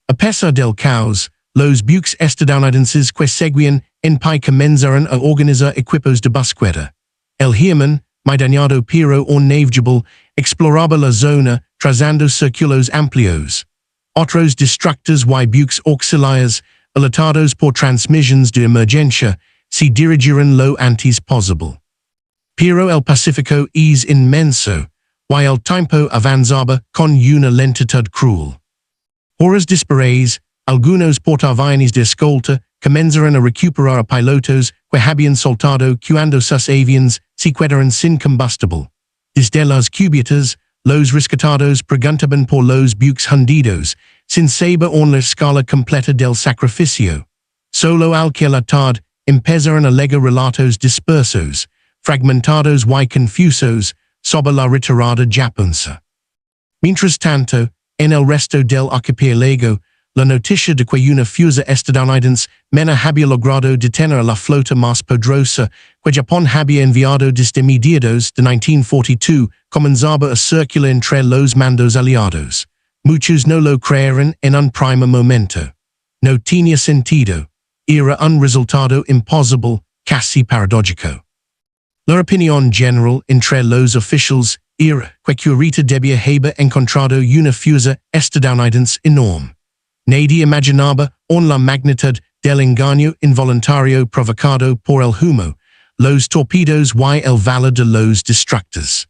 A pesar del caos, los buques estadounidenses que seguían en pie comenzaron a organizar equipos de búsqueda. El Herman, muy dañado pero aún navegable, exploraba la zona trazando círculos amplios. Otros destructores y buques auxiliares, alertados por transmisiones de emergencia, se dirigieron lo antes posible. Pero el Pacífico es inmenso, y el tiempo avanzaba con una lentitud cruel. Horas después, algunos portaaviones de escolta comenzaron a recuperar a pilotos que habían soltado cuando sus aviones se quedaron sin combustible. Desde las cubetas, los rescatados preguntaban por los buques hundidos, sin saber aún la escala completa del sacrificio. Solo al que la tarde empezaron a llegar relatos dispersos, fragmentados y confusos, sobre la retirada japonesa. Mientras tanto, en el resto del archipiélago, la noticia de que una fuerza estadounidense mena había logrado detener a la flota más poderosa que Japón había enviado desde mediados de 1942 comenzaba a circular entre los mandos aliados. Muchos no lo creyeron en un primer momento. No tenía sentido. Era un resultado imposible, casi paradójico. La opinión general entre los oficiales era que curita debía haber encontrado una fuerza estadounidense enorme. Nadie imaginaba en la magnitud del engaño involuntario provocado por el humo, los torpedos y el valor de los destructores.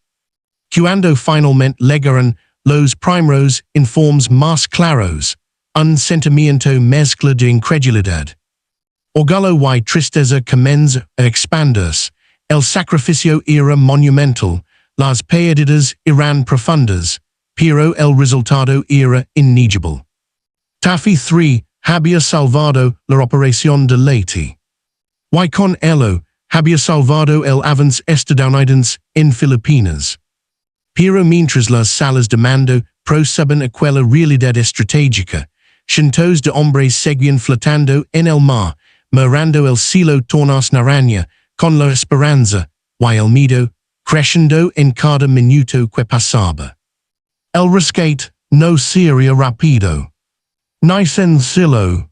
Cuando finalmente llegaron los primeros informes más claros, un sentimiento mezcla de incredulidad, orgullo y tristeza comenzó a expandirse. El sacrificio era monumental, las pérdidas eran profundas, pero el resultado era innegable. Taffy 3 había salvado la operación de Leyte. Y con ello, había salvado el avance estadounidense en Filipinas. Pero mientras las salas de mando proseguían aquella realidad estratégica, cientos de hombres seguían flotando en el mar, mirando el cielo tornas naranja, con la esperanza, y el miedo, creciendo en cada minuto que pasaba. El rescate no sería rápido, ni sencillo,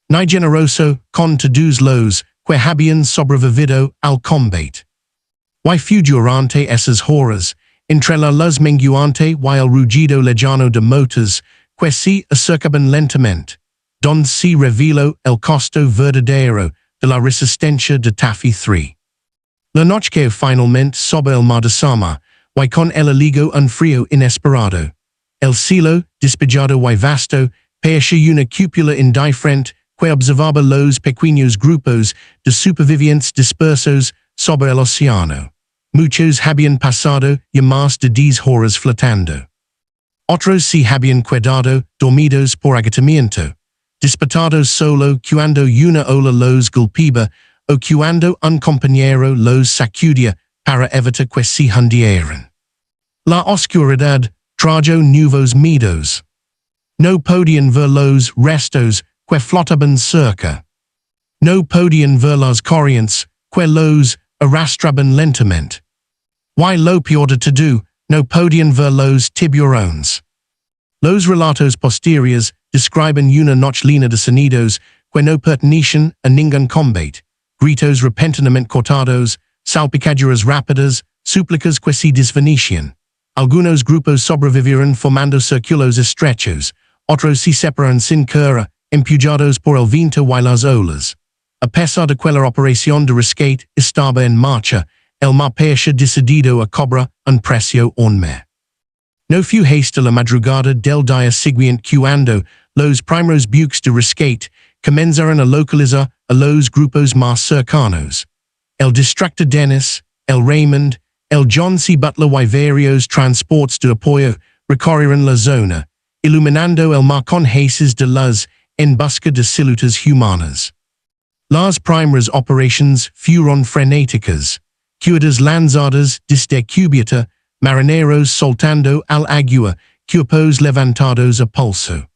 ni generoso con todos los que habían sobrevivido al combate. Y fue durante esas horas, entre la luz menguante y el rugido lejano de motores, que se acercaban lentamente, donde se reveló el costo verdadero de la resistencia de Taffy 3. La noche que finalmente sobre el mar de Sama, y con el aligo un frío inesperado. El cielo, despejado y vasto, parecía una cúpula indiferente que observaba los pequeños grupos de supervivientes dispersos sobre el océano. Muchos habían pasado ya más de 10 horas flotando. Otros se habían quedado dormidos por agotamiento, despertados solo cuando una ola los golpeaba o cuando un compañero los sacudía para evitar que se hundieran. La oscuridad trajo nuevos miedos. No podían ver los restos que flotaban cerca. No podían ver las corrientes que los arrastraban lentamente. Y lo peor de todo, no podían ver los tiburones. Los relatos posteriores describen una noche llena de sonidos que no pertenecían a ningún combate, gritos repentinamente cortados, salpicaduras rápidas, súplicas que se desvanecían. Algunos grupos sobrevivieron formando círculos estrechos, otros se separaron sin cura, empujados por el viento y las olas. A pesar de que la operación de rescate estaba en marcha, el mar parecía decidido a cobrar un precio enorme. No fue hasta la madrugada del día siguiente cuando los primeros buques de rescate comenzaron a localizar a los grupos más cercanos. El Distractor Dennis, el Raymond, el John C. Butler y varios transportes de apoyo recorrieron la zona, iluminando el mar con haces de luz en busca de siluetas humanas. Las primeras operaciones fueron frenéticas, cuerdas lanzadas desde cubierta, marineros soltando al agua, cuerpos levantados a pulso.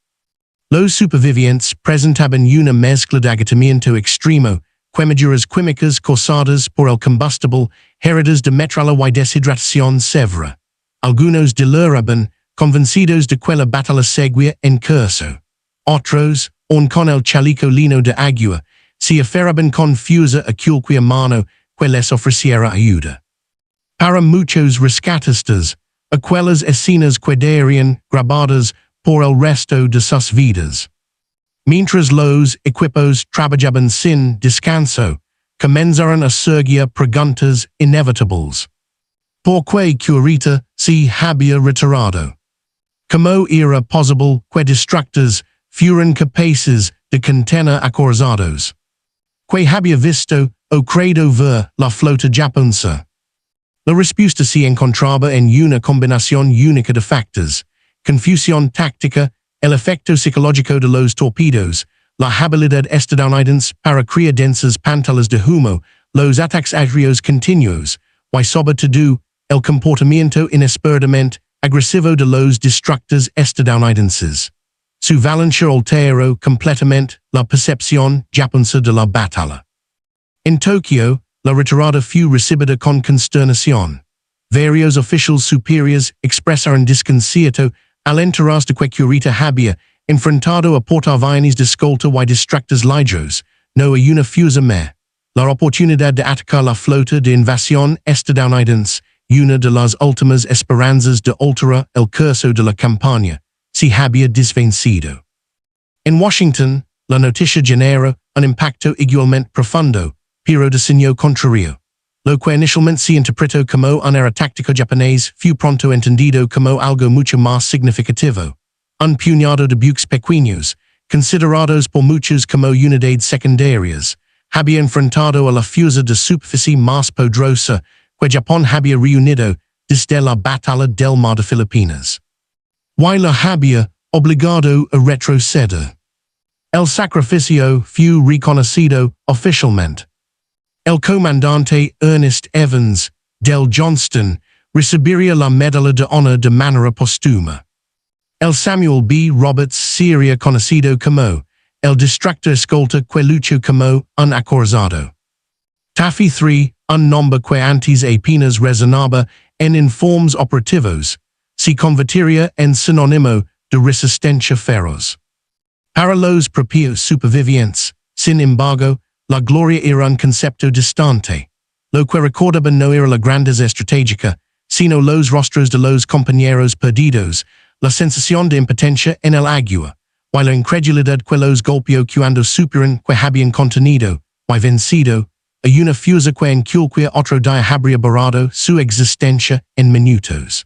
Los supervivientes presentaban una mezcla de agotamiento extremo, quemaduras químicas causadas por el combustible, heridas de metralla y deshidratación severa. Algunos deliraban, convencidos de que la batalla seguía en curso. Otros, aun con el chaleco lleno de agua, se aferraban con fuerza a cualquier mano que les ofreciera ayuda. Para muchos rescatistas, aquellas escenas quedarían grabadas por el resto de sus vidas. Mientras los equipos trabajaban sin descanso, comenzaron a surgir preguntas inevitables. ¿Por qué Curita se había retirado? ¿Cómo era posible que destructores fueran capaces de contener acorazados? ¿Qué había visto o creído ver la flota japonesa? La respuesta se encontraba en una combinación única de factores: confusión táctica, el efecto psicológico de los torpedos, la habilidad estadounidense para crear densas pantallas de humo, los ataques aéreos continuos, y sobre todo, el comportamiento inesperadamente agresivo de los destructores estadounidenses. Su valencia alteró completamente la percepción japonesa de la batalla. En Tokio, la retirada fue recibida con consternación. Varios oficiales superiores expresaron desconcierto al enterarse de que Curita había enfrentado a portaaviones de escolta y destructores ligeros, no a una fuerza más. la oportunidad de atacar la flota de invasión estadounidense, una de las últimas esperanzas de alterar el curso de la campaña, se había desvencido. En Washington, la noticia genera un impacto igualmente profundo, pero de signo contrario. Lo que inicialmente se interpretó como un error táctico japonés fue pronto entendido como algo mucho más significativo. Un puñado de buques pequeños, considerados por muchos como unidades secundarias, había enfrentado a la fuerza de superficie más poderosa que Japón había reunido desde la batalla del mar de Filipinas. Y la había obligado a retroceder. El sacrificio fue reconocido oficialmente. El comandante Ernest Evans, del Johnston, recibiría la medalla de honor de manera póstuma. El Samuel B. Roberts sería conocido como el distractor escolta que luchó como un acorazado. Taffy 3, un nombre que antes apenas resonaba en informes operativos, se convertiría en sinónimo de resistencia feroz. Para los propios supervivientes, sin embargo, la gloria era un concepto distante. Lo que recordaban no era la grandeza estratégica, sino los rostros de los compañeros perdidos, la sensación de impotencia en el agua, y la incredulidad que los golpeó cuando supieron que habían contenido, y vencido, a una fuerza que en cualquier otro día habría borrado su existencia en minutos.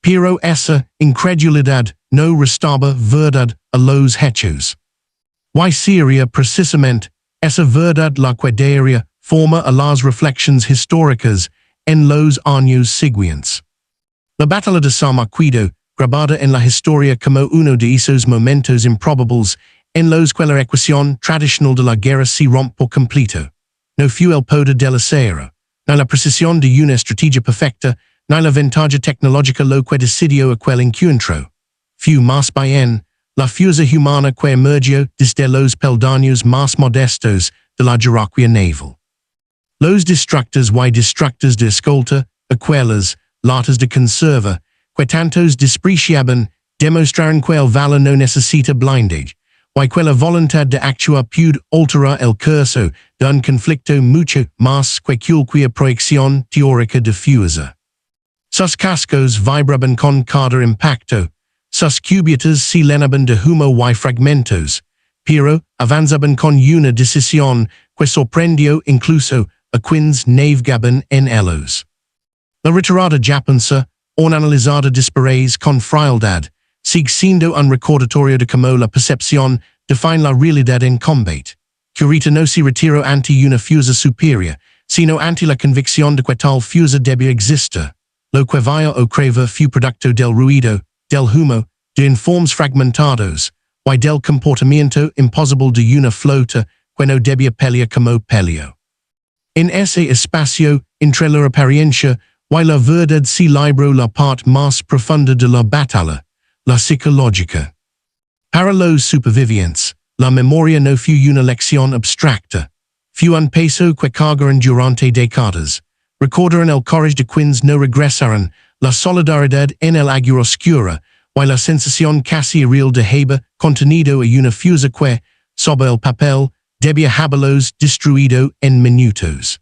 Pero esa incredulidad no restaba verdad a los hechos. Y sería precisamente esa verdad la que daría forma a las reflexiones históricas en los años siguientes. La batalla de San Marquito, grabada en la historia como uno de esos momentos improbables en los que la ecuación tradicional de la guerra se rompe por completo, no fue el poder del acero, ni la precisión de una estrategia perfecta, ni la ventaja tecnológica lo que decidió aquel encuentro. Fue más bien la fuerza humana que emergió desde los peldaños más modestos de la jerarquía naval. Los distractors y distractors de escolta, aquelas latas de conserva, que tantos despreciaban, demostraron que el valor no necesita blindage, y que la voluntad de actuar puede alterar el curso de un conflicto mucho más que cualquier proyección teórica de fuerza. Sus cascos vibraban con cada impacto, sus cubiertas se llenaban de humo y fragmentos, pero avanzaban con una decisión que sorprendió incluso a quienes navegaban en ellos. La retirada japonesa, analizada después con frialdad, sigue siendo un recordatorio de cómo la percepción define la realidad en combate. Curita no se retiró ante una fuerza superior, sino ante la convicción de que tal fuerza debía existir. Lo que vaya o creva fue producto del ruido, del humo, de informes fragmentados, y del comportamiento imposible de una flota que no debía pelear como peleó. En ese espacio, entre la apariencia y la verdad se libró la parte más profunda de la batalla, la psicológica. Para los supervivientes, la memoria no fue una lección abstracta, fue un peso que cargaron durante décadas. Recordaron el courage de quienes no regresaron, la solidaridad en el agua oscura, y la sensación casi irreal de haber contenido a una fuerza que, sobre el papel, debía haberlos destruido en minutos.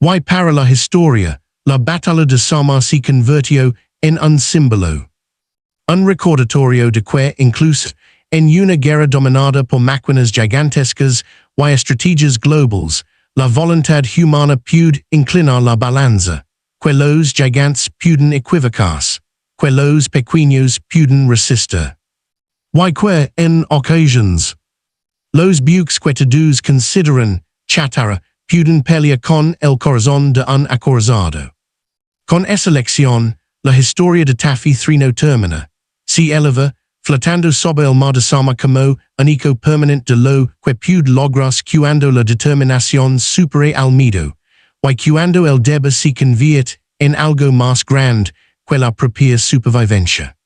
Y para la historia, la batalla de Samar se convirtió en un símbolo. Un recordatorio de que, incluso, en una guerra dominada por máquinas gigantescas y estrategias globales, la voluntad humana puede inclinar la balanza, que los gigantes pueden equivocarse, que los pequeños pueden resistir. Y que, en ocasiones, los buques que todos consideran chatarra pueden pelear con el corazón de un acorazado. Con esa lección, la historia de Taffy 3 no termina. Se eleva, flotando sobre el mar de Sama como un eco permanente de lo que puede lograrse cuando la determinación supere al miedo, y cuando el deber se convierte en algo más grande que la propia supervivencia.